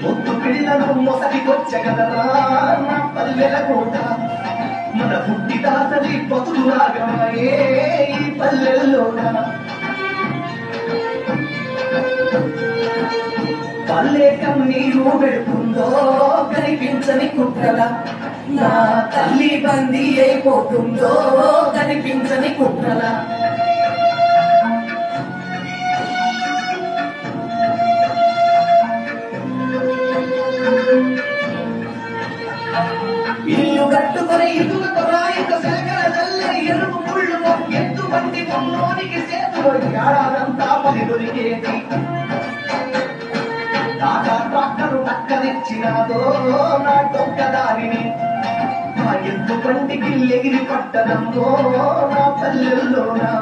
ముద్దు పిల్లలు మొసటికొచ్చగలరా నా పల్లెల కోట మన పుట్టి తాతలి బతుకులాగమాయే ఈ పల్లెల్లోన పల్లె కన్నీరు పెడుతుందో కనిపించని కుట్రల నా తల్లి బందీ అయిపోతుందో కనిపించని కుట్రల ఇల్లు కట్టుకొని ఇల్లు కొరాయిక శాఖలల్లే ఎరుపు ముళ్ళు ఎత్తు బండి కొన్నోనికి చేతులు ఏడాదంతా పని దొరికేది టాటా ట్రాక్టరు పక్కనిచ్చినాదో నా డొక్క దారిని ఆ ఎత్తు బండికి ఎగిరి పట్టడంలో నా పల్లెల్లోనా